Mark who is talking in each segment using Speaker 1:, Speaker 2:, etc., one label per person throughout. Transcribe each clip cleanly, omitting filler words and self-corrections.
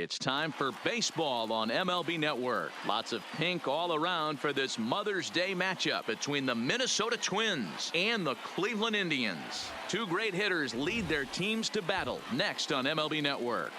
Speaker 1: It's time for baseball on MLB Network. Lots of pink all around for this Mother's Day matchup between the Minnesota Twins and the Cleveland Indians. Two great hitters lead their teams to battle next on MLB Network.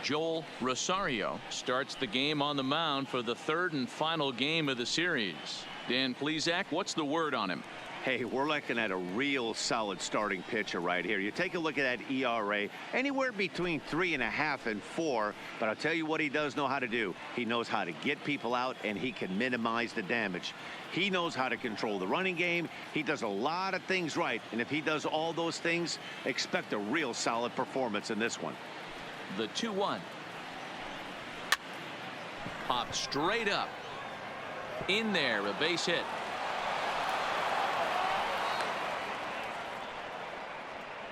Speaker 1: Joel Rosario starts the game on the mound for the third and final game of the series. Dan Plesac, what's the word on him?
Speaker 2: Hey, we're looking at a real solid starting pitcher right here. You take a look at that ERA, anywhere between 3.5 and 4. But I'll tell you what he does know how to do. He knows how to get people out, and he can minimize the damage. He knows how to control the running game. He does a lot of things right. And if he does all those things, expect a real solid performance in this one.
Speaker 1: The 2-1. Popped straight up. In there, a base hit.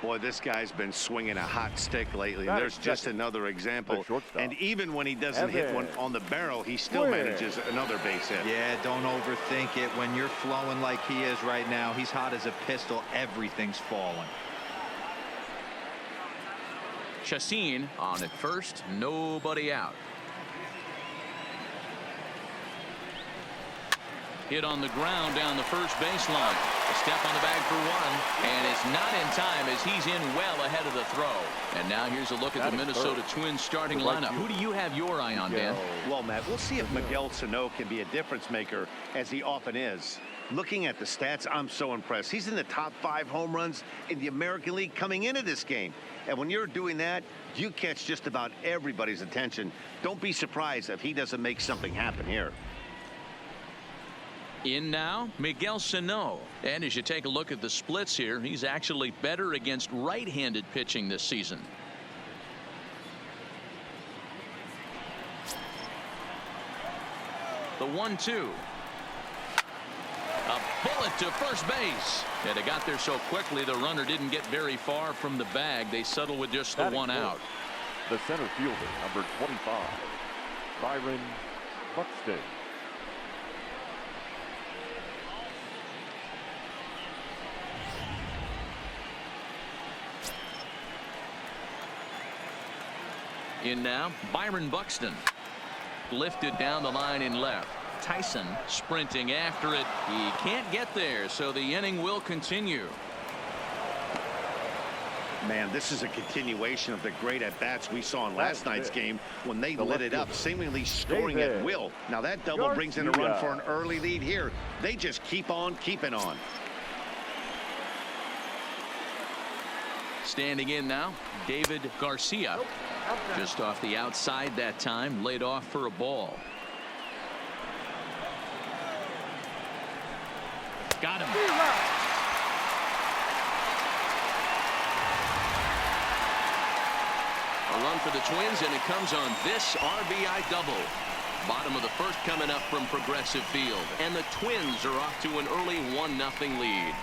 Speaker 2: Boy, this guy's been swinging a hot stick lately. There's just another example. And even when he doesn't hit one on the barrel, he still manages another base hit.
Speaker 3: Yeah, don't overthink it. When you're flowing like he is right now, he's hot as a pistol. Everything's falling.
Speaker 1: Chacin on at first, nobody out. Hit on the ground down the first baseline. A step on the bag for one, and it's not in time as he's in well ahead of the throw. And now here's a look at the Minnesota Twins starting lineup. Who do you have your eye on, Dan?
Speaker 2: Well, Matt, we'll see if Miguel Sano can be a difference maker, as he often is. Looking at the stats, I'm so impressed. He's in the top 5 home runs in the American League coming into this game. And when you're doing that, you catch just about everybody's attention. Don't be surprised if he doesn't make something happen here.
Speaker 1: In now, Miguel Sano. And as you take a look at the splits here, he's actually better against right-handed pitching this season. The 1-2. A bullet to first base. And it got there so quickly the runner didn't get very far from the bag. They settle with just the one out.
Speaker 4: The center fielder, number 25, Byron Buxton.
Speaker 1: In now, Byron Buxton. Lifted down the line in left. Tyson sprinting after it. He can't get there, so the inning will continue.
Speaker 2: Man, this is a continuation of the great at-bats we saw in last night's game when they lit it up, seemingly scoring at will. Now that double brings in a run for an early lead here. They just keep on keeping on.
Speaker 1: Standing in now, David Garcia. Just off the outside that time, laid off for a ball. Got him. A run for the Twins, and it comes on this RBI double. Bottom of the first coming up from Progressive Field, and the Twins are off to an early 1-0 lead.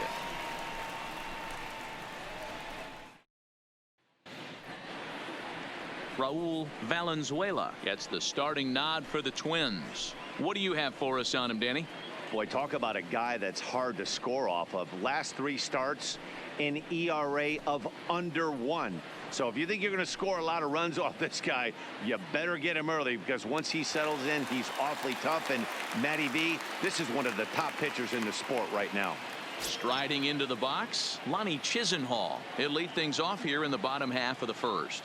Speaker 1: Raul Valenzuela gets the starting nod for the Twins. What do you have for us on him, Danny?
Speaker 2: Boy, talk about a guy that's hard to score off of. Last 3 starts, an ERA of under 1. So if you think you're going to score a lot of runs off this guy, you better get him early, because once he settles in, he's awfully tough. And Matty V, this is one of the top pitchers in the sport right now.
Speaker 1: Striding into the box, Lonnie Chisenhall. He'll lead things off here in the bottom half of the first.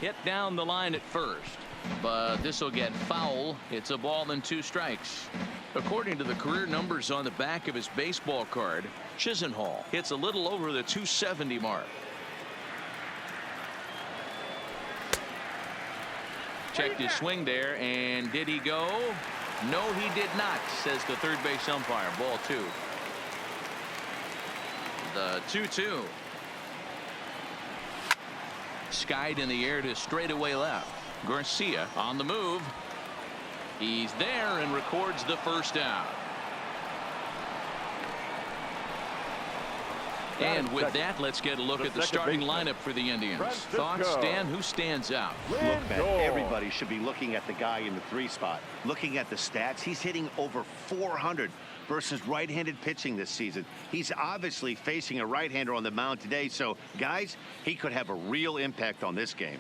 Speaker 1: Hit down the line at first, but this will get foul. It's a ball and 2 strikes. According to the career numbers on the back of his baseball card, Chisenhall hits a little over the 270 mark. Checked his swing there, and did he go? No, he did not, says the third base umpire. Ball 2. The 2-2. Skied in the air to straightaway left. Garcia on the move. He's there and records the first out. And with that, let's get a look at the starting lineup for the Indians. Thoughts, Dan? Who stands out?
Speaker 2: Look, man, everybody should be looking at the guy in the 3 spot. Looking at the stats, he's hitting over 400. versus right-handed pitching this season. He's obviously facing a right-hander on the mound today, so guys, he could have a real impact on this game.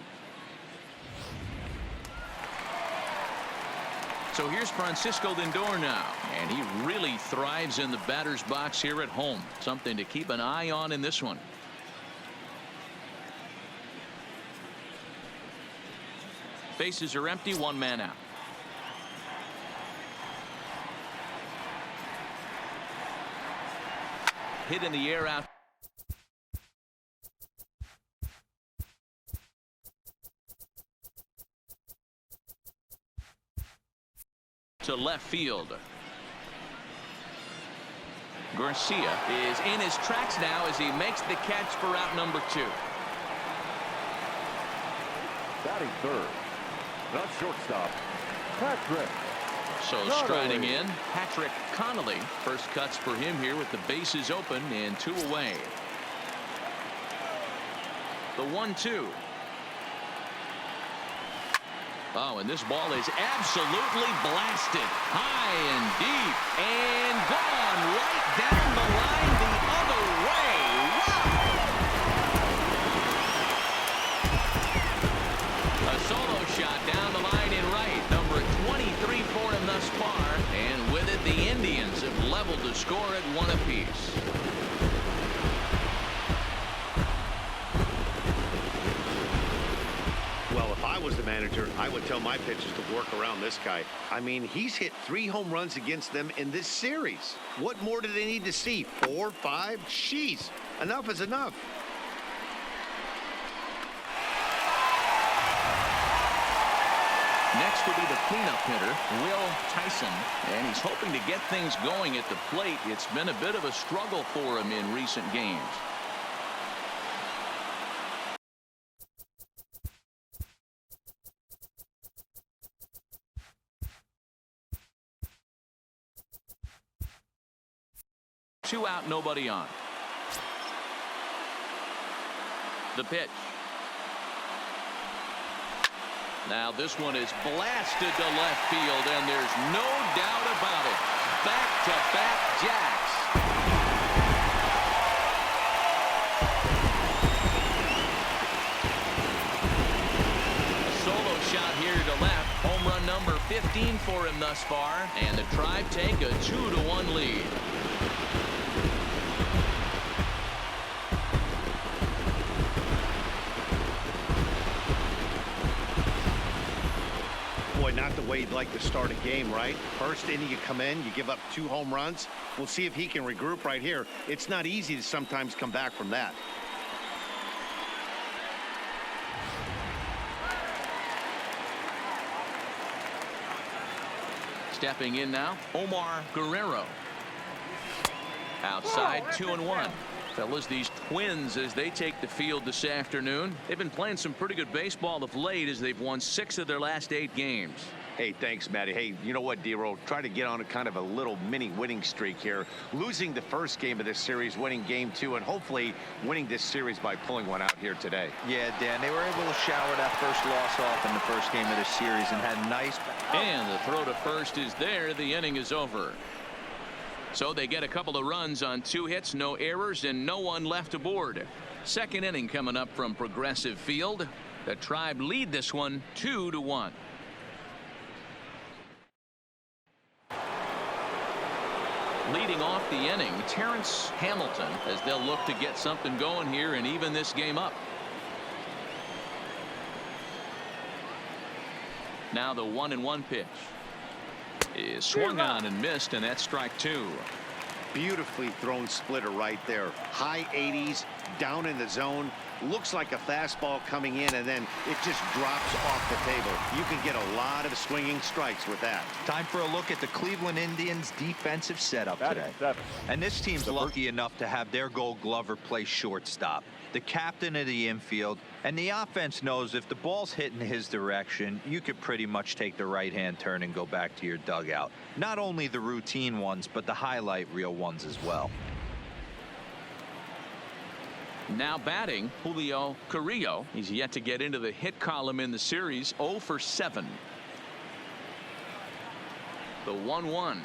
Speaker 1: So here's Francisco Lindor now, and he really thrives in the batter's box here at home. Something to keep an eye on in this one. Bases are empty, one man out. Hit in the air out to left field. Garcia is in his tracks now as he makes the catch for out number 2.
Speaker 4: Batting third, not shortstop, Patrick.
Speaker 1: So striding in, Patrick Connolly. First cuts for him here with the bases open and 2 away. The 1-2. Oh, and this ball is absolutely blasted high and deep and gone right down the line the other way. Wow! A solo shot down the line in right, number 23 for him thus far, and with it the Indians have leveled the score at 1 apiece.
Speaker 2: Well, if I was the manager, I would tell my pitchers to work around this guy. I mean, he's hit 3 home runs against them in this series. What more do they need to see? 4, 5? Jeez, enough is enough.
Speaker 1: Next will be the cleanup hitter, Will Tyson, and he's hoping to get things going at the plate. It's been a bit of a struggle for him in recent games. Two out, nobody on. The pitch. Now this one is blasted to left field, and there's no doubt about it. Back-to-back jacks. A solo shot here to left. Home run number 15 for him thus far, and the Tribe take a 2-1 lead.
Speaker 2: Not the way you'd like to start a game, right? First inning, you come in, you give up 2 home runs. We'll see if he can regroup right here. It's not easy to sometimes come back from that.
Speaker 1: Stepping in now, Omar Guerrero. Outside, 2-1. Fellas, these Twins, as they take the field this afternoon, they've been playing some pretty good baseball of late as they've won 6 of their last 8 games.
Speaker 2: Hey, thanks, Matty. Hey, you know what, D-Roll? Try to get on a kind of a little mini winning streak here. Losing the first game of this series, winning game 2, and hopefully winning this series by pulling one out here today.
Speaker 3: Yeah, Dan, they were able to shower that first loss off in the first game of the series and had nice.
Speaker 1: And the throw to first is there. The inning is over. So they get a couple of runs on 2 hits, no errors, and no one left aboard. Second inning coming up from Progressive Field. The Tribe lead this one 2-1. Leading off the inning, Terrence Hamilton, as they'll look to get something going here and even this game up. Now the 1-1 pitch is swung on and missed, and that's strike 2.
Speaker 2: Beautifully thrown splitter right there. High 80s, down in the zone. Looks like a fastball coming in, and then it just drops off the table. You can get a lot of swinging strikes with that.
Speaker 3: Time for a look at the Cleveland Indians defensive setup today. And this team's lucky enough to have their Gold Glover play shortstop, the captain of the infield, and the offense knows if the ball's hitting his direction, you could pretty much take the right-hand turn and go back to your dugout. Not only the routine ones, but the highlight reel ones as well.
Speaker 1: Now batting, Julio Carrillo. He's yet to get into the hit column in the series. 0 for 7. The 1-1.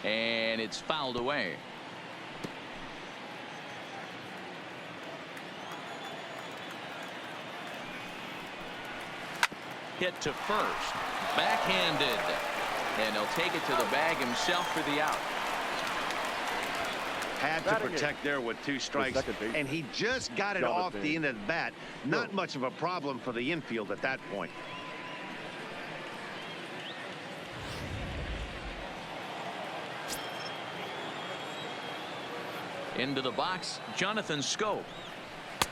Speaker 1: and it's fouled away. Hit to first, backhanded, and he'll take it to the bag himself for the out.
Speaker 2: Had to protect there with 2 strikes, and he just got it off the end of the bat. Not much of a problem for the infield at that point.
Speaker 1: Into the box, Jonathan Schoop.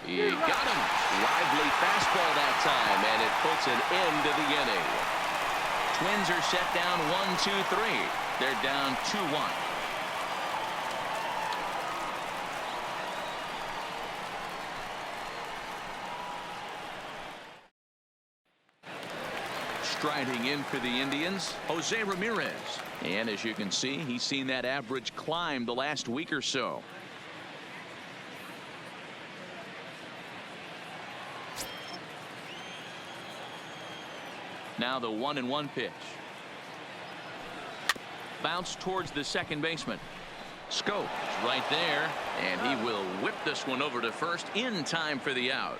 Speaker 1: He got him. Lively fastball that time, and it puts an end to the inning. Twins are set down 1-2-3. They're down 2-1. Striding in for the Indians, Jose Ramirez. And as you can see, he's seen that average climb the last week or so. Now the 1-1 pitch. Bounce towards the second baseman. Schoop is right there, and he will whip this one over to first in time for the out.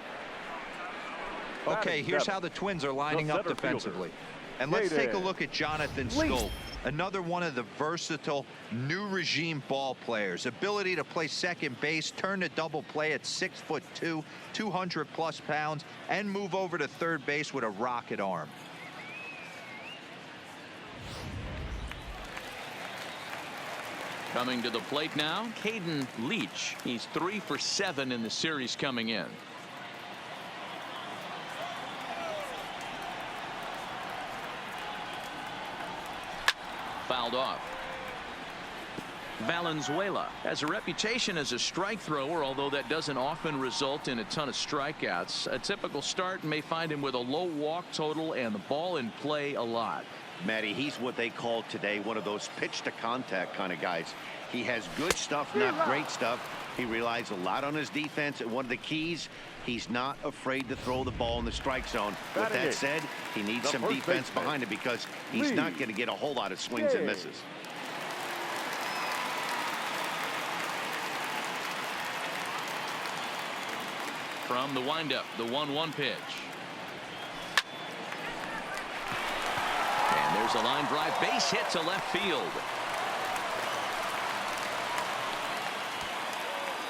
Speaker 3: Okay, here's how the Twins are lining up defensively. And let's take a look at Jonathan Schoop, another one of the versatile new regime ball players. Ability to play second base, turn to double play at 6'2", 200+ pounds, and move over to third base with a rocket arm.
Speaker 1: Coming to the plate now, Caden Leach. He's 3 for 7 in the series coming in. Fouled off. Valenzuela has a reputation as a strike thrower, although that doesn't often result in a ton of strikeouts. A typical start may find him with a low walk total and the ball in play a lot.
Speaker 2: Matty, he's what they call today one of those pitch to contact kind of guys. He has good stuff, not great stuff. He relies a lot on his defense, and one of the keys, he's not afraid to throw the ball in the strike zone. With that said, he needs some defense behind him because he's not going to get a whole lot of swings and misses.
Speaker 1: From the windup, the 1-1 pitch. And there's a line drive, base hit to left field.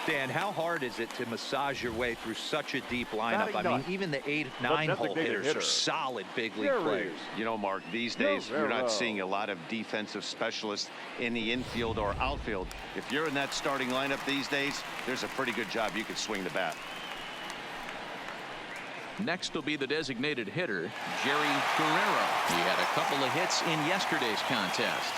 Speaker 3: Dan, how hard is it to massage your way through such a deep lineup? I mean, even the 8, 9-hole hitters are solid big league players.
Speaker 2: You know, Mark, these days you're not seeing a lot of defensive specialists in the infield or outfield. If you're in that starting lineup these days, there's a pretty good job you could swing the bat.
Speaker 1: Next will be the designated hitter, Jerry Guerrero. He had a couple of hits in yesterday's contest.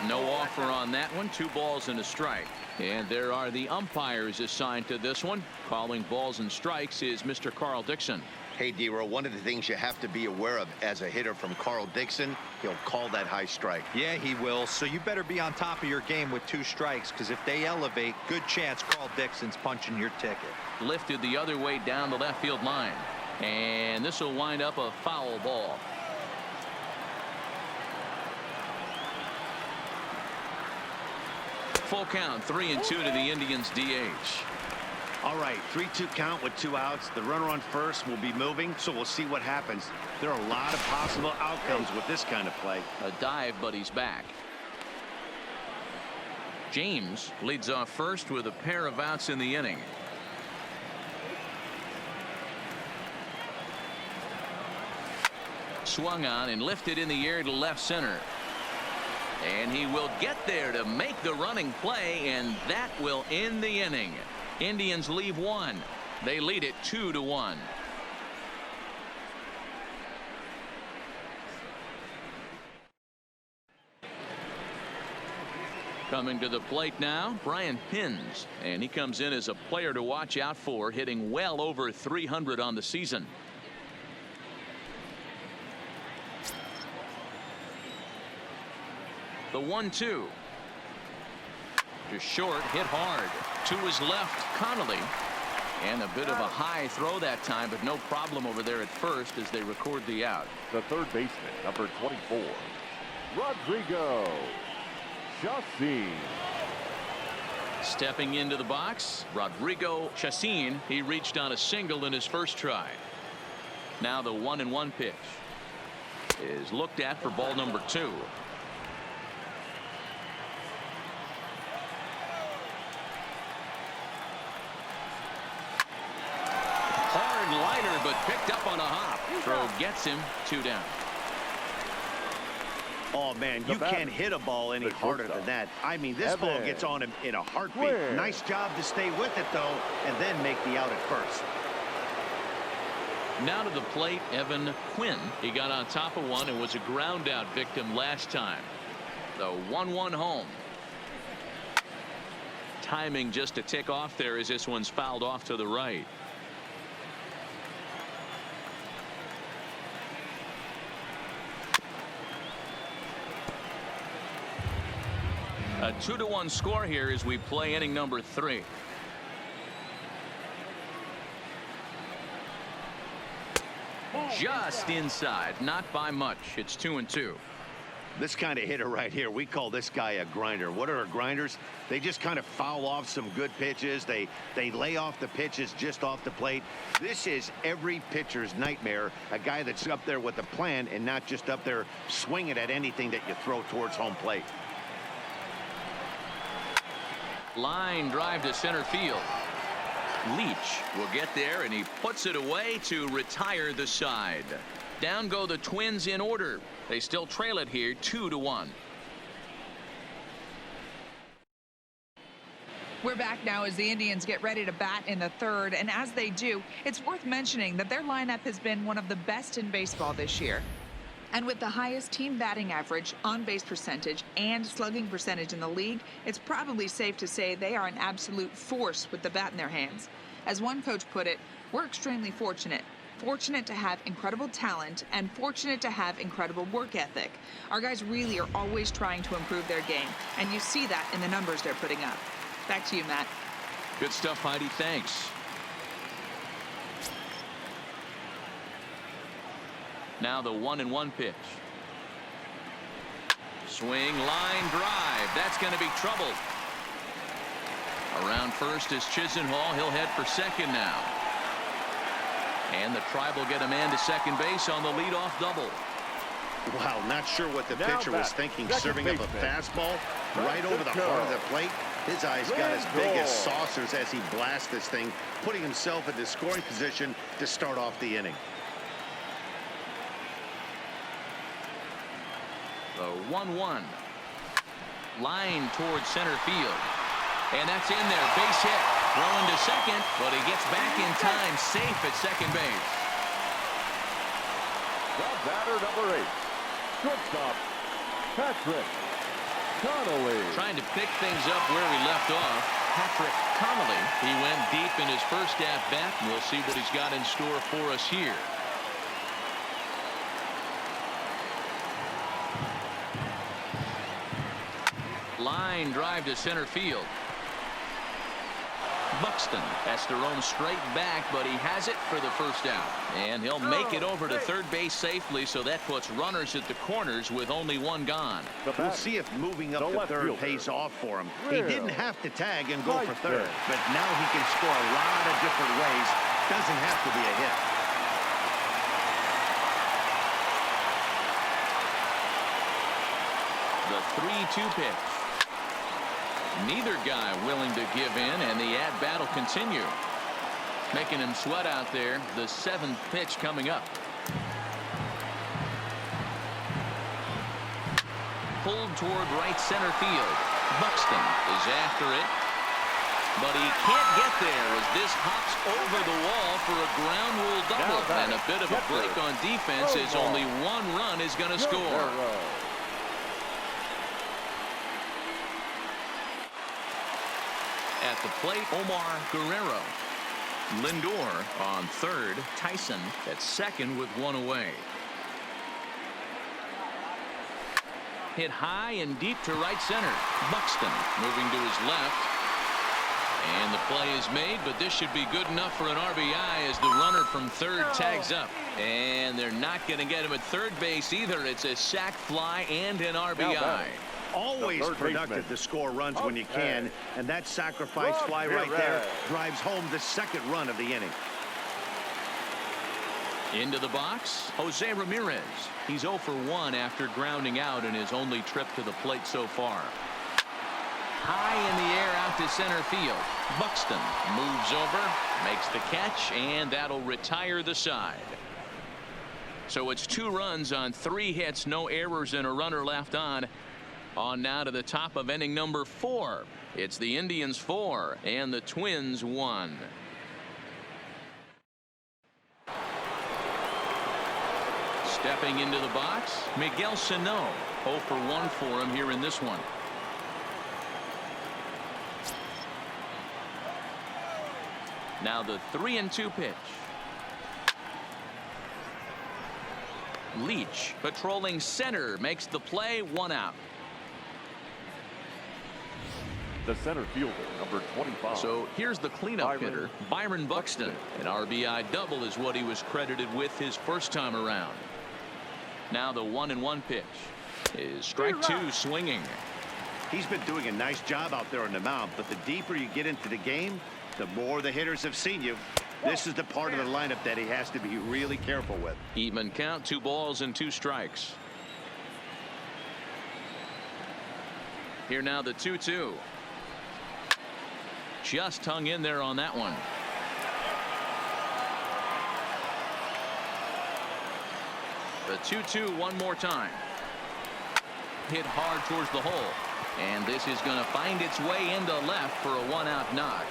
Speaker 1: No offer on that one. 2 balls and a strike. And there are the umpires assigned to this one. Calling balls and strikes is Mr. Carl Dixon.
Speaker 2: Hey, D-Row, one of the things you have to be aware of as a hitter from Carl Dixon, he'll call that high strike.
Speaker 3: Yeah, he will. So you better be on top of your game with 2 strikes, because if they elevate, good chance Carl Dixon's punching your ticket.
Speaker 1: Lifted the other way down the left field line. And this will wind up a foul ball. Full count, 3-2 to the Indians DH.
Speaker 2: All right, 3-2 count with 2 outs. The runner on first will be moving, so we'll see what happens. There are a lot of possible outcomes with this kind of play.
Speaker 1: A dive, but he's back. James leads off first with a pair of outs in the inning. Swung on and lifted in the air to left center. And he will get there to make the running play, and that will end the inning. Indians leave 1. They lead it 2-1. Coming to the plate now, Brian Pins, and he comes in as a player to watch out for, hitting well over 300 on the season. The 1-2. Just short, hit hard. To his left, Connolly. And a bit of a high throw that time, but no problem over there at first as they record the out.
Speaker 4: The third baseman, number 24, Rodrigo Chacin.
Speaker 1: Stepping into the box, Rodrigo Chacin. He reached on a single in his first try. Now the 1-1 pitch is looked at for ball number 2. Hard liner, but picked up on a hop. Throw gets him 2 down.
Speaker 2: Oh, man, you can't hit a ball any harder than that. I mean, this ball gets on him in a heartbeat. Nice job to stay with it, though, and then make the out at first.
Speaker 1: Now to the plate, Evan Quinn. He got on top of one and was a ground out victim last time. The 1-1 home. Timing just a tick off there as this one's fouled off to the right. A 2-1 score here as we play inning number 3. Just inside, not by much. It's 2-2.
Speaker 2: This kind of hitter right here, we call this guy a grinder. What are grinders? They just kind of foul off some good pitches. They lay off the pitches just off the plate. This is every pitcher's nightmare. A guy that's up there with a plan and not just up there swinging at anything that you throw towards home plate.
Speaker 1: Line drive to center field. Leach will get there, and he puts it away to retire the side. Down go the Twins in order. They still trail it here 2-1.
Speaker 5: We're back now as the Indians get ready to bat in the third, and as they do, it's worth mentioning that their lineup has been one of the best in baseball this year. And with the highest team batting average, on-base percentage, and slugging percentage in the league, it's probably safe to say they are an absolute force with the bat in their hands. As one coach put it, we're extremely fortunate. Fortunate to have incredible talent and fortunate to have incredible work ethic. Our guys really are always trying to improve their game, and you see that in the numbers they're putting up. Back to you, Matt.
Speaker 1: Good stuff, Heidi. Thanks. Now the 1-1 pitch. Swing, line drive. That's going to be trouble. Around first is Chisenhall. He'll head for second now. And the Tribe will get a man to second base on the leadoff double.
Speaker 2: Wow, not sure what the pitcher was thinking, serving up a fastball right over the heart of the plate. His eyes got as big as saucers as he blasts this thing, putting himself in the scoring position to start off the inning.
Speaker 1: The 1-1. Line towards center field. And that's in there. Base hit. Throwing to second, but he gets back in time, safe at second base.
Speaker 4: The batter, number 8, shortstop, Patrick Connolly.
Speaker 1: Trying to pick things up where he left off. Patrick Connolly. He went deep in his first at-bat, and we'll see what he's got in store for us here. Line drive to center field. Buxton has to roam straight back, but he has it for the first out. And he'll make it over to third base safely, so that puts runners at the corners with only one gone.
Speaker 2: We'll see if moving up to third pays off for him. He didn't have to tag and go for third, but now he can score a lot of different ways. Doesn't have to be a hit.
Speaker 1: The 3-2 pitch. Neither guy willing to give in, and the at-bat will continue. Making him sweat out there. The 7th pitch coming up. Pulled toward right center field. Buxton is after it, but he can't get there as this hops over the wall for a ground rule double. And a bit of a break on defense as only one run is going to score. At the plate, Omar Guerrero. Lindor on third. Tyson at second with one away. Hit high and deep to right center. Buxton moving to his left. And the play is made, but this should be good enough for an RBI as the runner from third tags up. And they're not going to get him at third base either. It's a sac fly and an RBI.
Speaker 2: Always productive to score runs when you can, and that sacrifice fly right there drives home the second run of the inning.
Speaker 1: Into the box, Jose Ramirez. He's 0 for 1 after grounding out in his only trip to the plate so far. High in the air out to center field. Buxton moves over, makes the catch, and that'll retire the side. So it's 2 runs on 3 hits, no errors, and a runner left on. On now to the top of inning number 4. It's the Indians 4 and the Twins 1. Stepping into the box, Miguel Sano. 0 for 1 for him here in this one. Now the 3-2 pitch. Leach patrolling center makes the play, 1 out.
Speaker 4: The center fielder, number 25.
Speaker 1: So here's the cleanup hitter, Byron Buxton. An RBI double is what he was credited with his first time around. Now the 1-1 pitch is strike 2 swinging.
Speaker 2: He's been doing a nice job out there on the mound, but the deeper you get into the game, the more the hitters have seen you. This is the part of the lineup that he has to be really careful with.
Speaker 1: Even count, 2 balls and 2 strikes. Here now the 2-2. Just hung in there on that one. The 2-2 one more time. Hit hard towards the hole. And this is going to find its way into left for a 1-out knock.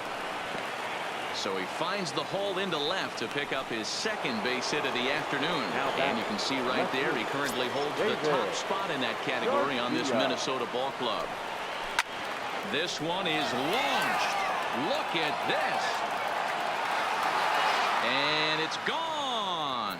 Speaker 1: So he finds the hole into left to pick up his second base hit of the afternoon. And you can see right there he currently holds the top spot in that category on this Minnesota ball club. This one is launched. Look at this. And it's gone.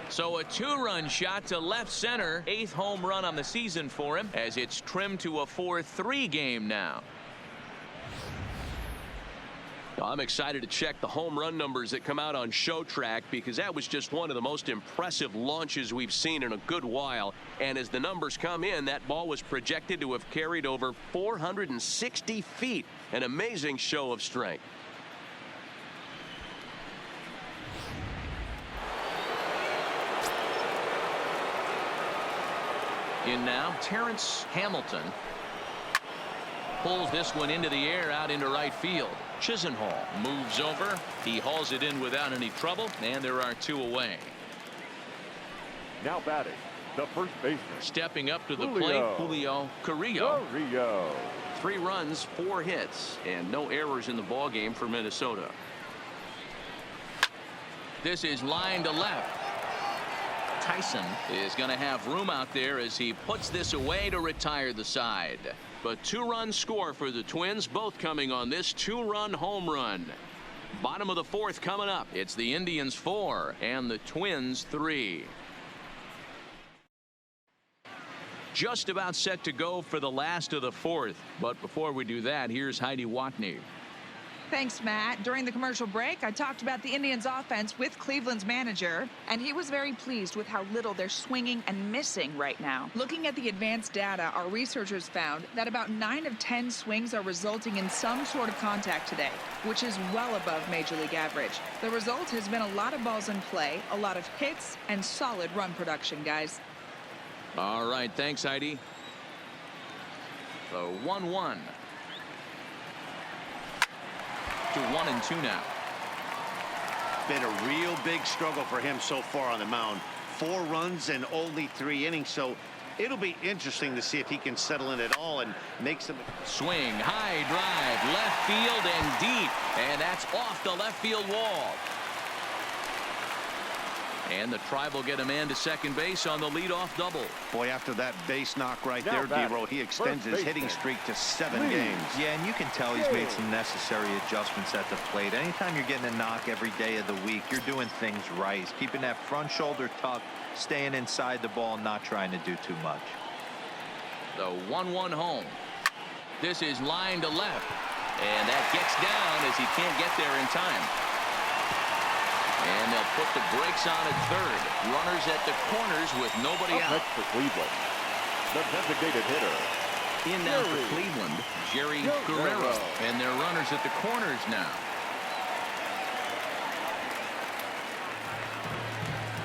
Speaker 1: So a 2-run shot to left center. 8th home run on the season for him as it's trimmed to a 4-3 game now.
Speaker 6: I'm excited to check the home run numbers that come out on ShowTrack because that was just one of the most impressive launches we've seen in a good while. And as the numbers come in, that ball was projected to have carried over 460 feet. An amazing show of strength.
Speaker 1: In now, Terrence Hamilton pulls this one into the air out into right field. Chisenhall moves over. He hauls it in without any trouble, and there are 2 away.
Speaker 4: Now batting, the first baseman.
Speaker 1: Stepping up to the plate, Julio Carrillo. 3 runs, 4 hits, and no errors in the ball game for Minnesota. This is line to left. Tyson is going to have room out there as he puts this away to retire the side. But 2-run score for the Twins, both coming on this 2-run home run. Bottom of the 4th coming up. It's the Indians 4 and the Twins 3. Just about set to go for the last of the 4th. But before we do that, here's Heidi Watney.
Speaker 5: Thanks, Matt. During the commercial break, I talked about the Indians offense with Cleveland's manager, and he was very pleased with how little they're swinging and missing right now. Looking at the advanced data, our researchers found that about 9 of 10 swings are resulting in some sort of contact today, which is well above Major League average. The result has been a lot of balls in play, a lot of hits, and solid run production, guys.
Speaker 1: All right, thanks, Heidi. The 1-1. To 1-2 now.
Speaker 2: Been a real big struggle for him so far on the mound. 4 runs and only 3 innings, so it'll be interesting to see if he can settle in at all and make some.
Speaker 1: Swing, high drive, left field and deep, and that's off the left field wall. And the Tribe will get a man to second base on the leadoff double.
Speaker 2: Boy, after that base knock right
Speaker 4: Now
Speaker 2: there, D-Row, he extends his hitting streak to 7 games.
Speaker 3: Yeah, and you can tell he's made some necessary adjustments at the plate. Anytime you're getting a knock every day of the week, you're doing things right. He's keeping that front shoulder tucked, staying inside the ball, not trying to do too much.
Speaker 1: The 1-1 home. This is line to left. And that gets down as he can't get there in time. And they'll put the brakes on at third. Runners at the corners with nobody out.
Speaker 4: Next for Cleveland, the designated hitter.
Speaker 1: In now for Cleveland, Jerry Guerrero. And their runners at the corners now.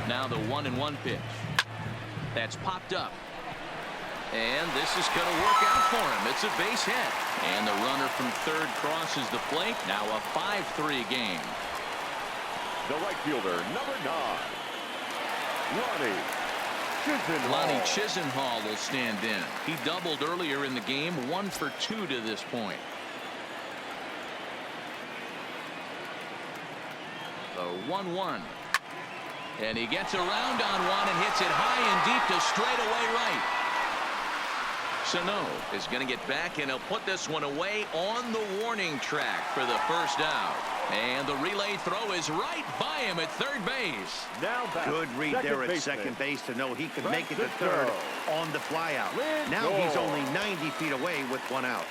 Speaker 1: Now the 1-1 pitch. That's popped up. And this is going to work out for him. It's a base hit. And the runner from third crosses the plate. Now a 5-3 game.
Speaker 4: The right fielder, number 9, Lonnie Chisenhall.
Speaker 1: Lonnie Chisenhall will stand in. He doubled earlier in the game, 1 for 2 to this point. The 1-1. And he gets around on one and hits it high and deep to straightaway right. Sano is going to get back, and he'll put this one away on the warning track for the first out. And the relay throw is right by him at third base.
Speaker 4: Now back.
Speaker 2: Good read there at second base to know he could make it to third on the flyout. Now he's only 90 feet away with 1 out.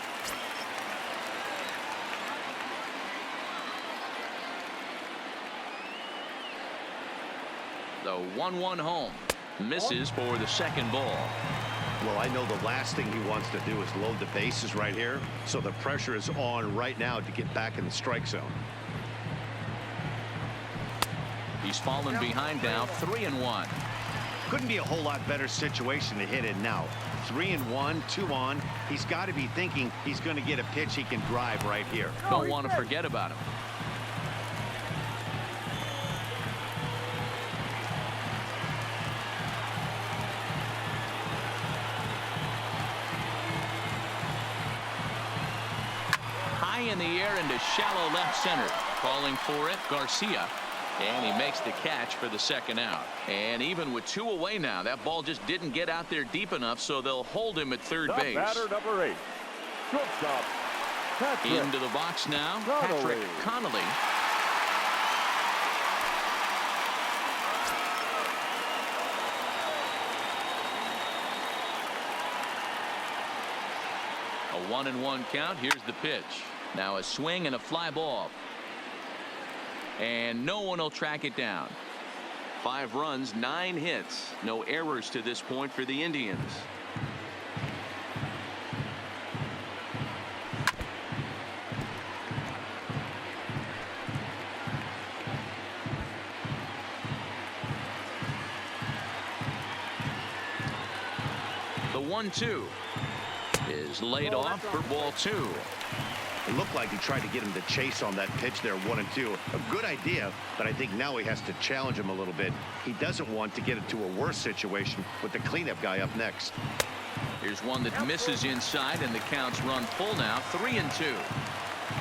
Speaker 1: The 1-1 home. Misses for the second ball.
Speaker 2: Well, I know the last thing he wants to do is load the bases right here. So the pressure is on right now to get back in the strike zone.
Speaker 1: He's fallen behind now, 3-1.
Speaker 2: Couldn't be a whole lot better situation to hit it now. 3-1, 2 on. He's got to be thinking he's going to get a pitch he can drive right here.
Speaker 1: Don't want to forget about him. High in the air into shallow left center. Calling for it, Garcia. And he makes the catch for the second out. And even with 2 away now, that ball just didn't get out there deep enough, so they'll hold him at third base.
Speaker 4: Batter number 8, shortstop, Patrick
Speaker 1: Into the box now, Patrick Connolly. A 1-1 count. Here's the pitch. Now a swing and a fly ball. And no one will track it down. 5 runs, 9 hits. No errors to this point for the Indians. The 1-2 is laid off for ball 2.
Speaker 2: It looked like he tried to get him to chase on that pitch there, 1 and 2. A good idea, but I think now he has to challenge him a little bit. He doesn't want to get into a worse situation with the cleanup guy up next.
Speaker 1: Here's one that misses inside, and the counts run full now, 3-2.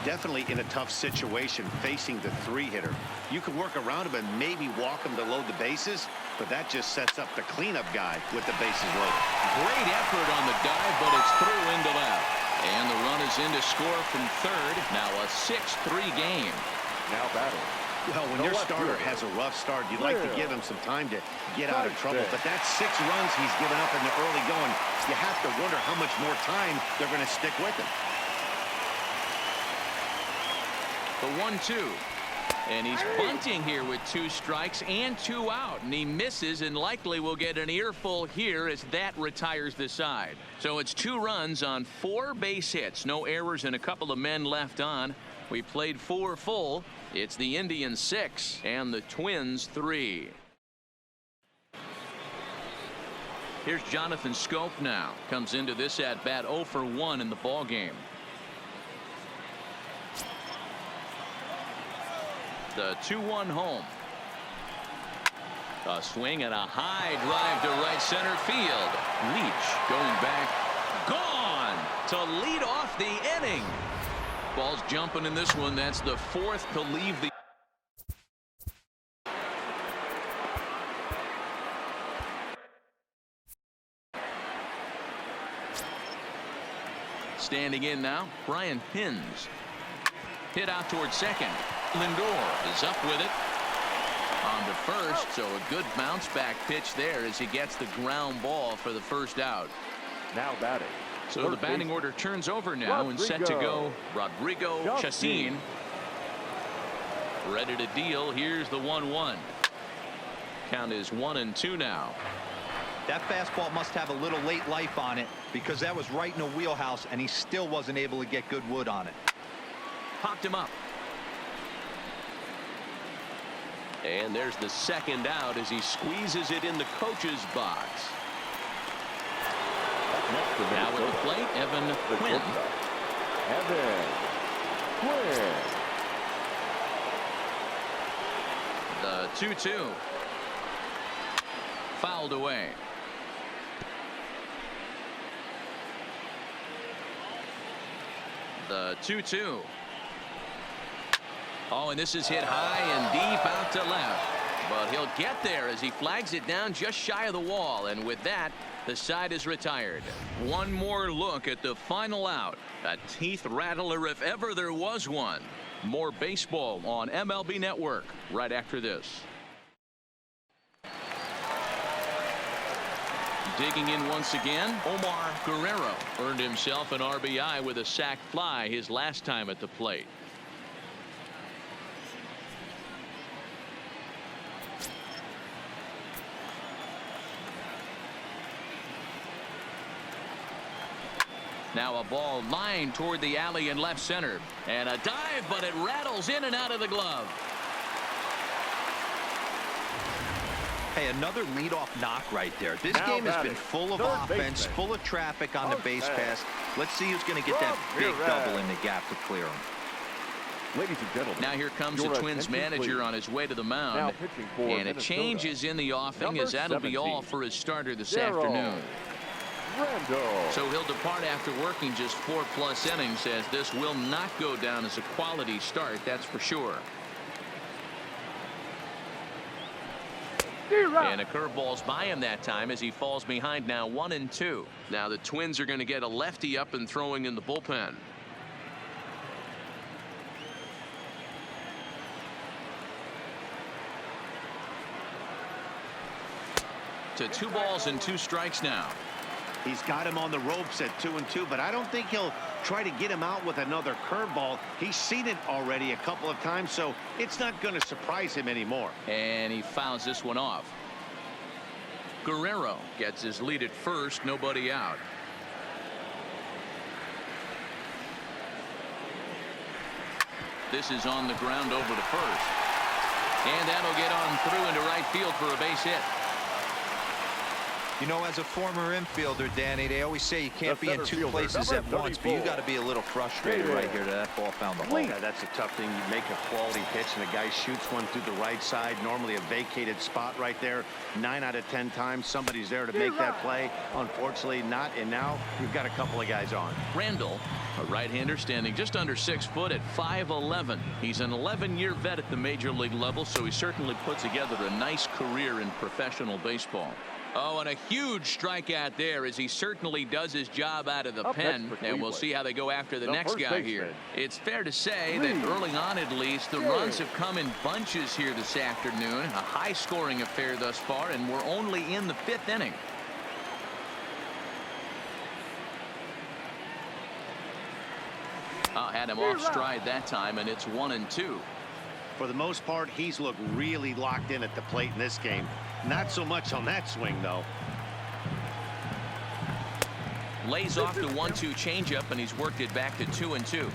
Speaker 2: Definitely in a tough situation facing the 3-hitter. You can work around him and maybe walk him to load the bases, but that just sets up the cleanup guy with the bases loaded.
Speaker 1: Great effort on the dive, but it's through into left. And the run is in to score from third. Now a 6-3 game.
Speaker 4: Now batting.
Speaker 2: Well, when your starter has a rough start, you'd like to give him some time to get out of trouble. But that's 6 runs he's given up in the early going. You have to wonder how much more time they're going to stick with him.
Speaker 1: The 1-2. And he's bunting here with 2 strikes and 2 out. And he misses and likely will get an earful here as that retires the side. So it's 2 runs on 4 base hits. No errors and a couple of men left on. We played 4 full. It's the Indians 6 and the Twins 3. Here's Jonathan Schoop now. Comes into this at bat 0 for 1 in the ball game. The 2-1 home. A swing and a high drive to right center field. Leach going back. Gone to lead off the inning. Ball's jumping in this one. That's the 4th to leave the Standing in now, Brian Pins. Hit out towards second. Lindor is up with it. On to first, so a good bounce back pitch there as he gets the ground ball for the first out.
Speaker 4: Now batting.
Speaker 1: So the batting order turns over now and set to go. Rodrigo Chacín. Ready to deal. Here's the 1-1. Count is 1-2 now.
Speaker 3: That fastball must have a little late life on it because that was right in the wheelhouse and he still wasn't able to get good wood on it.
Speaker 1: Popped him up.
Speaker 6: And there's the second out as he squeezes it in the coach's box.
Speaker 1: Now at the plate, Evan Quinn.
Speaker 4: Evan Quinn.
Speaker 1: The 2-2. Fouled away. The 2-2. Oh, and this is hit high and deep out to left. But he'll get there as he flags it down just shy of the wall. And with that, the side is retired. One more look at the final out. A teeth rattler if ever there was one. More baseball on MLB Network right after this. Digging in once again, Omar Guerrero earned himself an RBI with a sac fly his last time at the plate. Now a ball lined toward the alley in left center. And a dive, but it rattles in and out of the glove.
Speaker 3: Hey, another leadoff knock right there. This
Speaker 4: Now
Speaker 3: game has
Speaker 4: batting,
Speaker 3: been full of
Speaker 4: third
Speaker 3: offense,
Speaker 4: baseman.
Speaker 3: full of traffic on the base
Speaker 4: Okay.
Speaker 3: pass. Let's see who's going to get that
Speaker 4: Rob
Speaker 3: big
Speaker 4: Perez.
Speaker 3: double in the gap to clear him.
Speaker 4: Ladies and gentlemen,
Speaker 1: Now here comes
Speaker 4: your
Speaker 1: the Twins
Speaker 4: attention,
Speaker 1: manager
Speaker 4: please.
Speaker 1: on his way to the
Speaker 4: Now
Speaker 1: mound.
Speaker 4: pitching for
Speaker 1: And it
Speaker 4: Minnesota,
Speaker 1: changes in the offing
Speaker 4: number
Speaker 1: as that'll be all
Speaker 4: 17,
Speaker 1: for his starter this
Speaker 4: Darryl
Speaker 1: afternoon.
Speaker 4: Randall.
Speaker 1: So he'll depart after working just 4+ innings, as this will not go down as a quality start, that's for sure. And a curveball's by him that time as he falls behind now 1-2. Now the Twins are going to get a lefty up and throwing in the bullpen. To 2 balls and 2 strikes now.
Speaker 2: He's got him on the ropes at 2-2, but I don't think he'll try to get him out with another curveball. He's seen it already a couple of times, so it's not going to surprise him anymore.
Speaker 1: And he fouls this one off. Guerrero gets his lead at first, nobody out. This is on the ground over to first. And that'll get on through into right field for a base hit.
Speaker 3: You know, as a former infielder, Danny, they always say you can't
Speaker 4: The
Speaker 3: be in
Speaker 4: center
Speaker 3: 2
Speaker 4: fielder,
Speaker 3: places at
Speaker 4: number
Speaker 3: once, but you
Speaker 4: 34.
Speaker 3: got to be a little frustrated right here that ball found the hole.
Speaker 2: Yeah, that's a tough thing. You make a quality pitch and a guy shoots one through the right side, normally a vacated spot right there. 9 out of 10 times somebody's there to make that play. Unfortunately not, and now you've got a couple of guys on.
Speaker 1: Randall, a right-hander standing just under 6 foot at 5'11". He's an 11-year vet at the major league level, so he certainly put together a nice career in professional baseball. Oh, and a huge strikeout there as he certainly does his job out of the
Speaker 4: Up
Speaker 1: pen,
Speaker 4: next for
Speaker 1: and we'll
Speaker 4: Cleveland,
Speaker 1: see how they go after the
Speaker 4: the
Speaker 1: next
Speaker 4: first
Speaker 1: guy
Speaker 4: baseman,
Speaker 1: here. It's fair to say
Speaker 4: Lee.
Speaker 1: that early on, at least, the runs have come in bunches here this afternoon. A high-scoring affair thus far, and we're only in the 5th inning. Had him off stride that time, and it's 1-2.
Speaker 2: For the most part, he's looked really locked in at the plate in this game. Not so much on that swing, though.
Speaker 1: Lays off the 1-2 changeup, and he's worked it back to 2-2.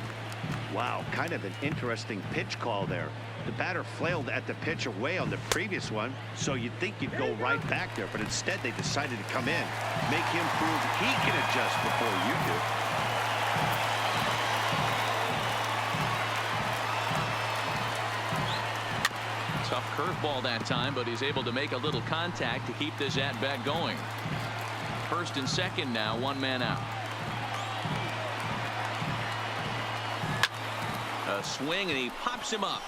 Speaker 2: Wow, kind of an interesting pitch call there. The batter flailed at the pitch away on the previous one, so you'd think you'd go right back there, but instead they decided to come in, make him prove he can adjust before you do.
Speaker 1: Tough curveball that time, but he's able to make a little contact to keep this at-bat going. First and second now, 1 man out. A swing, and he pops him up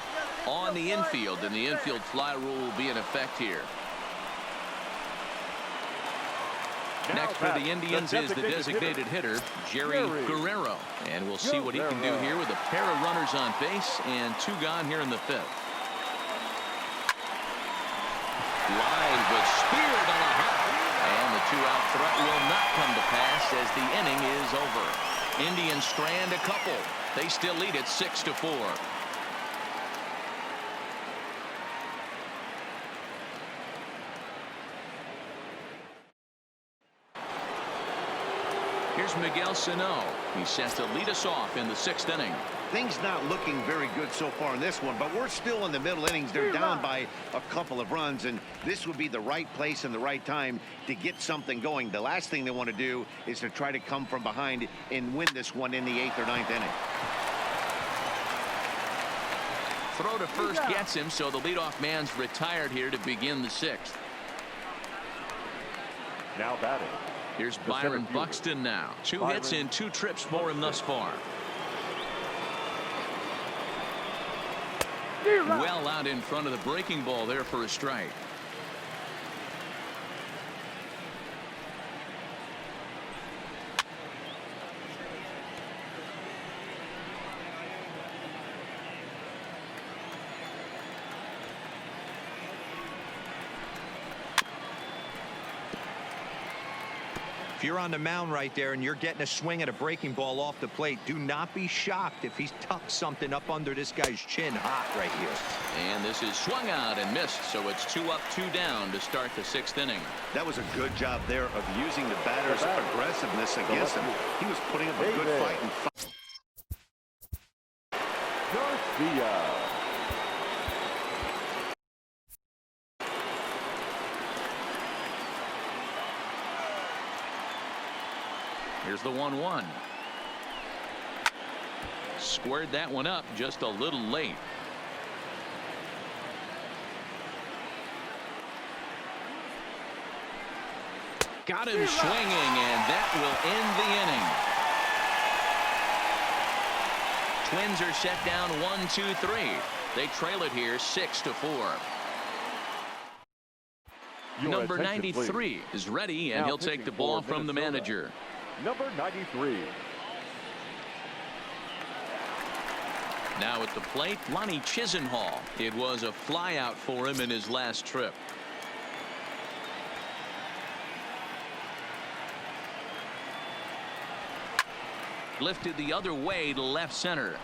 Speaker 1: on the infield, and the infield fly rule will be in effect here. Next for the Indians is the designated hitter, Jerry Guerrero. And we'll see what he can do here with a pair of runners on base and 2 gone here in the 5th. Line, but speared on a hop. And the 2-out threat will not come to pass as the inning is over. Indians strand a couple. They still lead it 6-4. Here's Miguel Sano. He's set to lead us off in the 6th inning.
Speaker 2: Things not looking very good so far in this one, but we're still in the middle innings. They're down by a couple of runs, and this would be the right place and the right time to get something going. The last thing they want to do is to try to come from behind and win this one in the 8th or 9th inning.
Speaker 1: Throw to first gets him, so the leadoff man's retired here to begin the 6th.
Speaker 4: Now batting.
Speaker 1: Here's Byron Buxton now. 2 hits in 2 trips for him thus far. Well out in front of the breaking ball there for a strike.
Speaker 3: If you're on the mound right there and you're getting a swing at a breaking ball off the plate, do not be shocked if he's tucked something up under this guy's chin hot right here.
Speaker 1: And this is swung out and missed, so it's 2 up, 2 down to start the 6th inning.
Speaker 2: That was a good job there of using the batter's aggressiveness against him. He was putting up a good fight.
Speaker 4: Garcia.
Speaker 1: Here's the 1-1. Squared that one up just a little late. Got him swinging, and that will end the inning. Twins are set down 1-2-3. They trail it here 6-4. Number 93 is ready, and he'll take the ball from the manager.
Speaker 4: Number 93.
Speaker 1: Now at the plate, Lonnie Chisenhall. It was a flyout for him in his last trip. Lifted the other way to left center.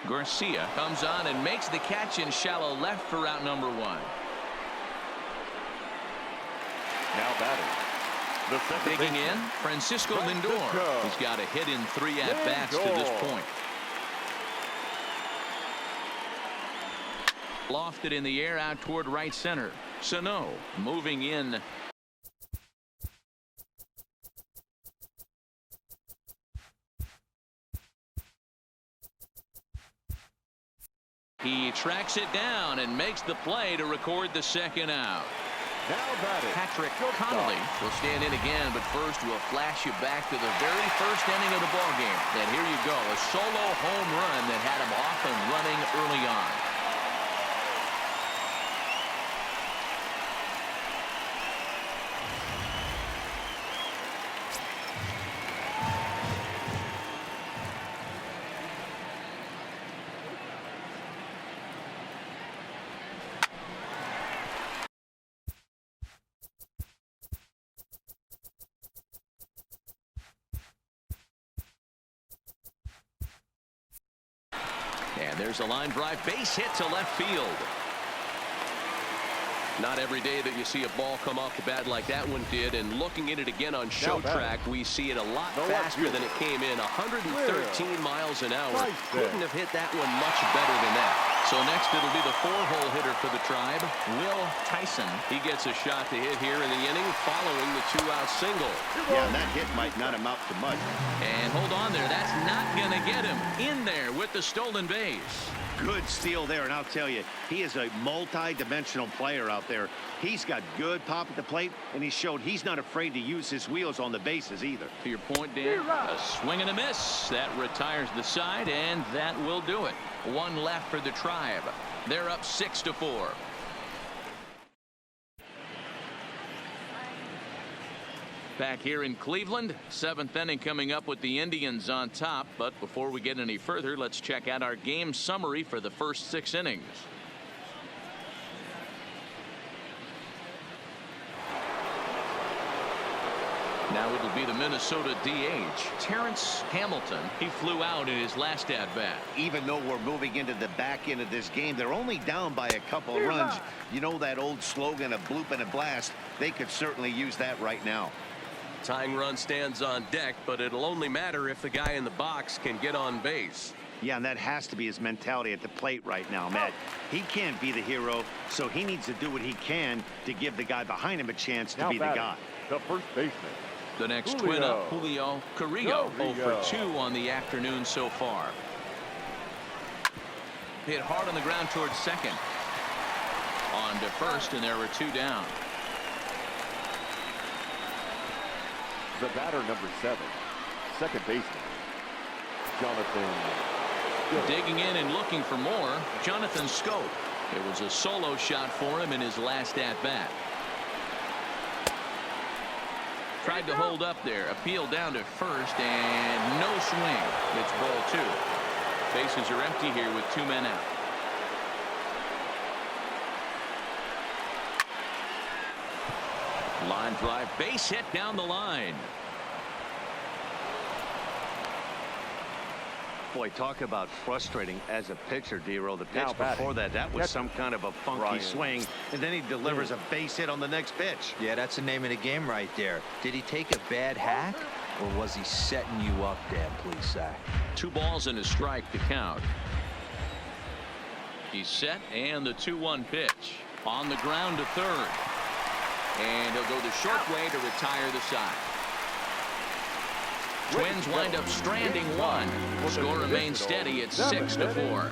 Speaker 1: Garcia comes on and makes the catch in shallow left for out number 1.
Speaker 4: Now batting.
Speaker 1: Digging in, Francisco Lindor. He's got a hit in 3 at-bats to this point. Lofted in the air out toward right center. Sano moving in. He tracks it down and makes the play to record the 2nd out.
Speaker 4: Now batting.
Speaker 1: Patrick Connolly will stand in again, but first we'll flash you back to the very first inning of the ballgame. And here you go, a solo home run that had him off and running early on. And there's a line drive base hit to left field.
Speaker 6: Not every day that you see a ball come off the bat like that one did, and looking at it again on show track, we see it a lot faster than it came in. 113 miles an hour. Couldn't have hit that one much better than that.
Speaker 1: So next it'll be the 4-hole hitter for the Tribe, Will Tyson.
Speaker 6: He gets a shot to hit here in the inning following the 2-out single.
Speaker 2: Yeah, and that hit might not amount to much.
Speaker 1: And hold on there, that's not going to get him in there with the stolen base.
Speaker 2: Good steal there, and I'll tell you, he is a multi-dimensional player out there. He's got good pop at the plate, and he showed he's not afraid to use his wheels on the bases either.
Speaker 1: To your point, Dan, a swing and a miss. That retires the side, and that will do it. 1 left for the Tribe. They're up 6-4. Back here in Cleveland, 7th inning coming up with the Indians on top. But before we get any further, let's check out our game summary for the first 6 innings. Now it'll be the Minnesota DH, Terrence Hamilton. He flew out in his last at-bat.
Speaker 2: Even though we're moving into the back end of this game, they're only down by a couple of runs. You know that old slogan, a bloop and a blast? They could certainly use that right now.
Speaker 6: Tying run stands on deck, but it'll only matter if the guy in the box can get on base.
Speaker 2: Yeah, and that has to be his mentality at the plate right now, Matt. He can't be the hero, so he needs to do what he can to give the guy behind him a chance to be the guy.
Speaker 4: The first baseman.
Speaker 1: The next twin up, Julio Carrillo, 0 for 2 on the afternoon so far. Hit hard on the ground towards second. On to first, and there were 2 down.
Speaker 4: The batter, number 7, second baseman, Jonathan Schoop.
Speaker 1: Digging in and looking for more, Jonathan Schoop. It was a solo shot for him in his last at-bat. Tried to hold up there, appeal down to first, and no swing. It's ball 2. Bases are empty here with 2 men out. Line drive, base hit down the line.
Speaker 2: Boy, talk about frustrating as a pitcher, D-Roll. The pitch before that was some kind of a funky swing, and then he delivers a base hit on the next pitch.
Speaker 3: Yeah, that's the name of the game right there. Did he take a bad hack, or was he setting you up there, please, Zach?
Speaker 1: 2 balls and a strike to count. He's set, and the 2-1 pitch. On the ground to third. And he'll go the short way to retire the side. Twins wind up stranding 1. Score remains steady at 6-4.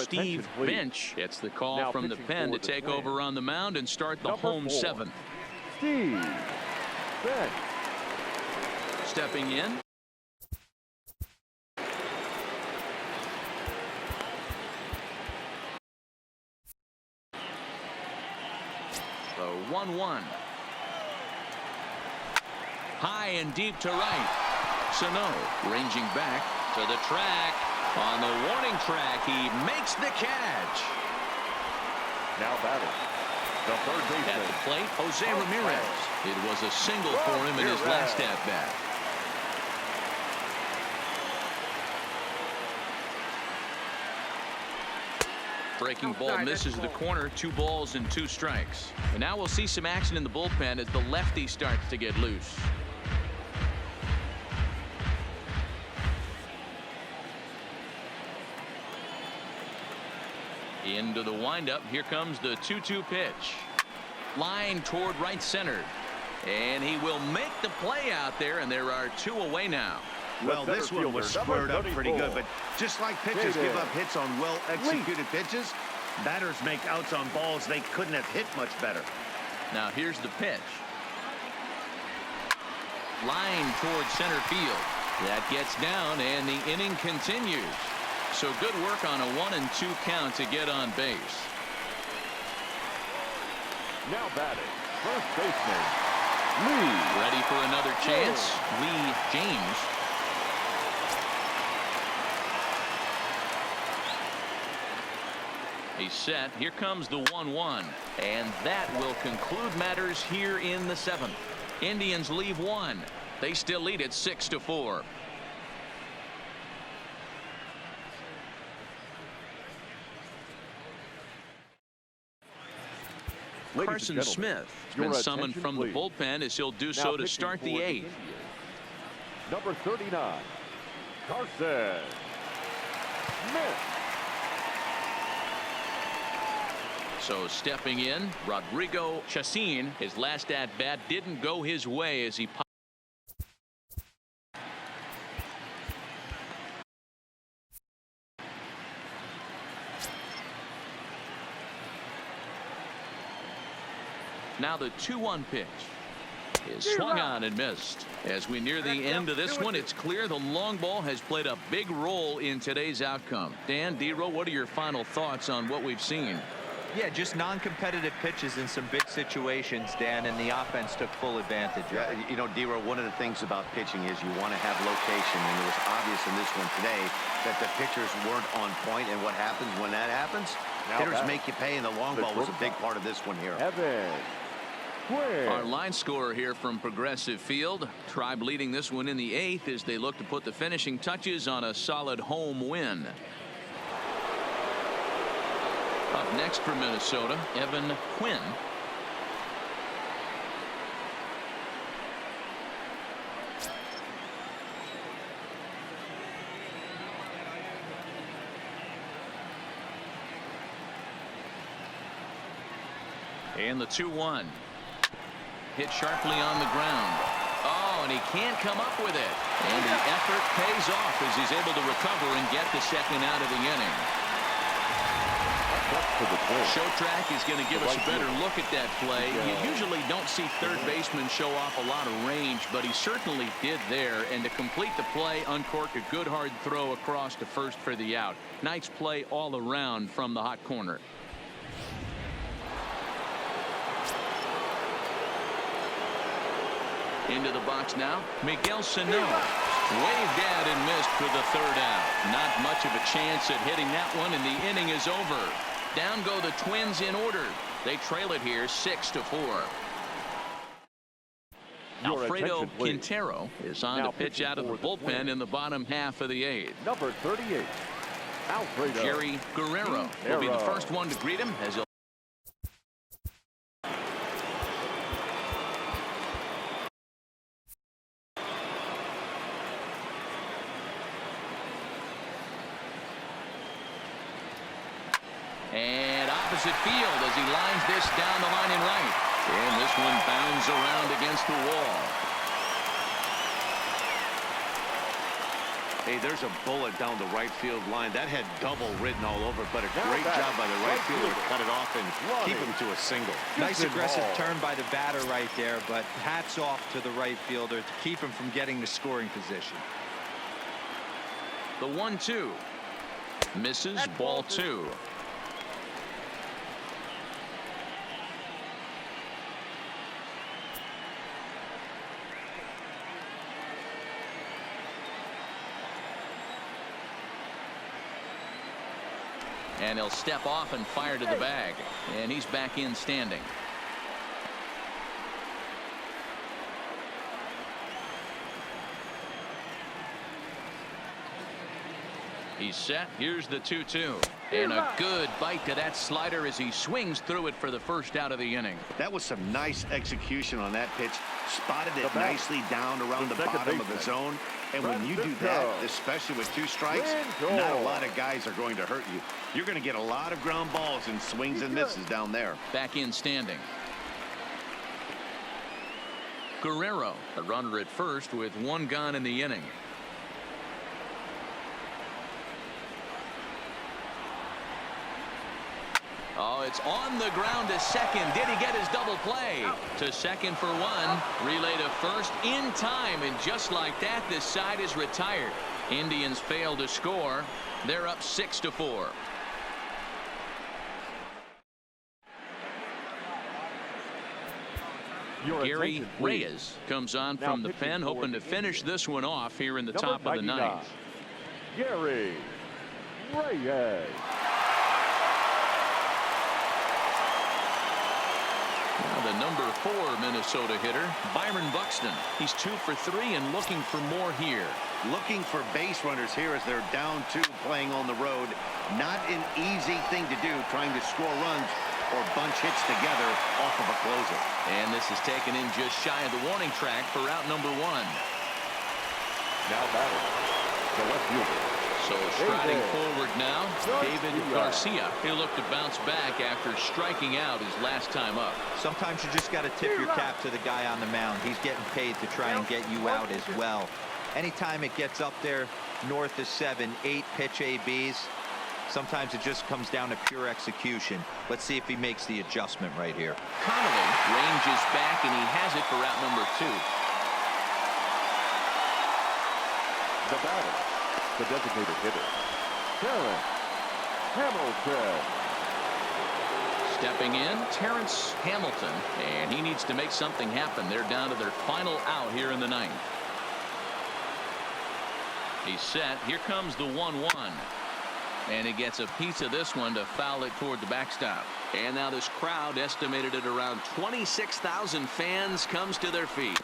Speaker 1: Steve Bench gets the call from the pen to take over on the mound and start the home 7th.
Speaker 4: Steve Bench.
Speaker 1: Stepping in. The 1-1. High and deep to right. Sano ranging back to the track. On the warning track, he makes the catch.
Speaker 4: Now batting, the third baseman.
Speaker 1: At the plate, Jose Ramirez. It was a single for him in his last at-bat. Breaking ball misses the corner. 2 balls and 2 strikes. And now we'll see some action in the bullpen as the lefty starts to get loose. Into the windup. Here comes the 2-2 pitch. Line toward right center. And he will make the play out there, and there are 2 away now.
Speaker 2: Well, this one was squared up pretty good, but just like pitchers give up hits on well-executed pitches, batters make outs on balls they couldn't have hit much better.
Speaker 1: Now here's the pitch. Line toward center field. That gets down, and the inning continues. So good work on a 1-2 count to get on base.
Speaker 4: Now batting, first baseman, Lee.
Speaker 1: Ready for another chance? Lee James. He's set. Here comes the 1-1. And that will conclude matters here in the 7th. Indians leave 1. They still lead at 6-4. Carson Smith has been summoned from the bullpen as he'll do so to start the 8th.
Speaker 4: Number 39, Carson Smith.
Speaker 1: So stepping in, Rodrigo Chacin. His last at-bat didn't go his way as he now the 2-1 pitch is swung on and missed. As we near the end of this one, it's clear the long ball has played a big role in today's outcome. Dan, D-Roll, what are your final thoughts on what we've seen?
Speaker 3: Yeah, just non-competitive pitches in some big situations, Dan, and the offense took full advantage of it.
Speaker 2: You know, D-Row, one of the things about pitching is you want to have location, and it was obvious in this one today that the pitchers weren't on point, and what happens when that happens? Hitters make you pay, and the long ball was a big part of this one here.
Speaker 1: Our line scorer here from Progressive Field. Tribe leading this one in the 8th as they look to put the finishing touches on a solid home win. Up next for Minnesota, Evan Quinn. And the 2-1. Hit sharply on the ground. Oh, and he can't come up with it. And the effort pays off as he's able to recover and get the second out of the inning. Show Track is going to give us a better look at that play. You usually don't see third baseman show off a lot of range, but he certainly did there. And to complete the play, uncork a good hard throw across to first for the out. Nice play all around from the hot corner. Into the box now, Miguel Sano. Waved at and missed for the third out. Not much of a chance at hitting that one, and the inning is over. Down go the Twins in order. They trail it here 6-4. Alfredo Quintero is on to pitch out of the bullpen in the bottom half of the 8th.
Speaker 4: Number 38, Alfredo
Speaker 1: Jerry Guerrero will be the first one to greet him as he'll and opposite field as he lines this down the line in right. And this one bounds around against the wall.
Speaker 2: Hey, there's a bullet down the right field line. That had double written all over, but a great job by the right fielder to cut it off and keep him to a single.
Speaker 3: Nice aggressive turn by the batter right there, but hats off to the right fielder to keep him from getting the scoring position.
Speaker 1: The 1-2. Misses, ball 2. And he'll step off and fire to the bag. And he's back in standing. He's set. Here's the 2-2. And a good bite to that slider as he swings through it for the first out of the inning.
Speaker 2: That was some nice execution on that pitch. Spotted it nicely down around the bottom of the zone. And when you do that, especially with 2 strikes, not a lot of guys are going to hurt you. You're going to get a lot of ground balls and swings and misses down there.
Speaker 1: Back in standing. Guerrero, a runner at first with 1 gone in the inning. Oh, it's on the ground to second. Did he get his double play? To second for 1. Relay to first in time. And just like that, this side is retired. Indians fail to score. They're up 6-4. Gary Reyes comes on from the pen, hoping to finish this one off here in the top of the 9th.
Speaker 4: Gary Reyes.
Speaker 1: Now the number 4 Minnesota hitter, Byron Buxton. He's 2 for 3 and looking for more here.
Speaker 2: Looking for base runners here as they're down 2 playing on the road. Not an easy thing to do, trying to score runs or bunch hits together off of a closer.
Speaker 1: And this is taken in just shy of the warning track for out number 1.
Speaker 4: Now batting, the left fielder.
Speaker 1: So striding forward now, David Garcia. He'll look to bounce back after striking out his last time up.
Speaker 3: Sometimes you just got to tip your cap to the guy on the mound. He's getting paid to try and get you out as well. Anytime it gets up there north of 7, 8 pitch ABs, sometimes it just comes down to pure execution. Let's see if he makes the adjustment right here.
Speaker 1: Connolly ranges back, and he has it for out number 2.
Speaker 4: The batter, the designated hitter, Terrence Hamilton.
Speaker 1: Stepping in, Terrence Hamilton, and he needs to make something happen. They're down to their final out here in the ninth. He's set. Here comes the 1-1. And he gets a piece of this one to foul it toward the backstop. And now this crowd, estimated at around 26,000 fans, comes to their feet.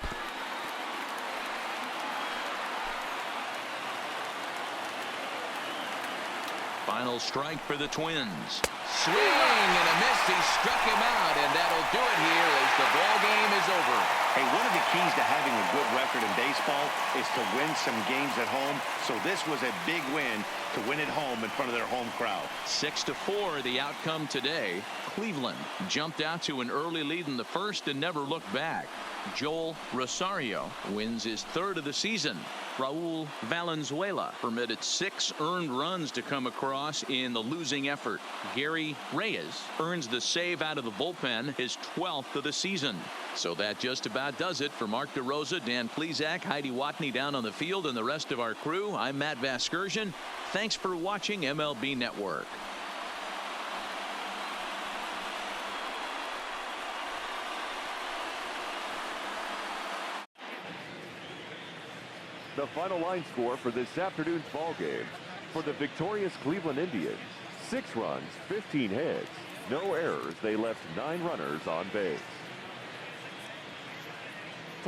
Speaker 1: Final strike for the Twins. Swing and a miss. He struck him out, and that'll do it here as the ball game is over.
Speaker 2: Hey, one of the keys to having a good record in baseball is to win some games at home. So this was a big win to win at home in front of their home crowd.
Speaker 1: 6-4 the outcome today. Cleveland jumped out to an early lead in the first and never looked back. Joel Rosario wins his third of the season. Raul Valenzuela permitted 6 earned runs to come across in the losing effort. Gary Reyes earns the save out of the bullpen, his 12th of the season. So that just about does it for Mark DeRosa, Dan Plesac, Heidi Watney down on the field, and the rest of our crew. I'm Matt Vasgersian. Thanks for watching MLB Network.
Speaker 4: The final line score for this afternoon's ball game. For the victorious Cleveland Indians, 6 runs, 15 hits, no errors. They left 9 runners on base.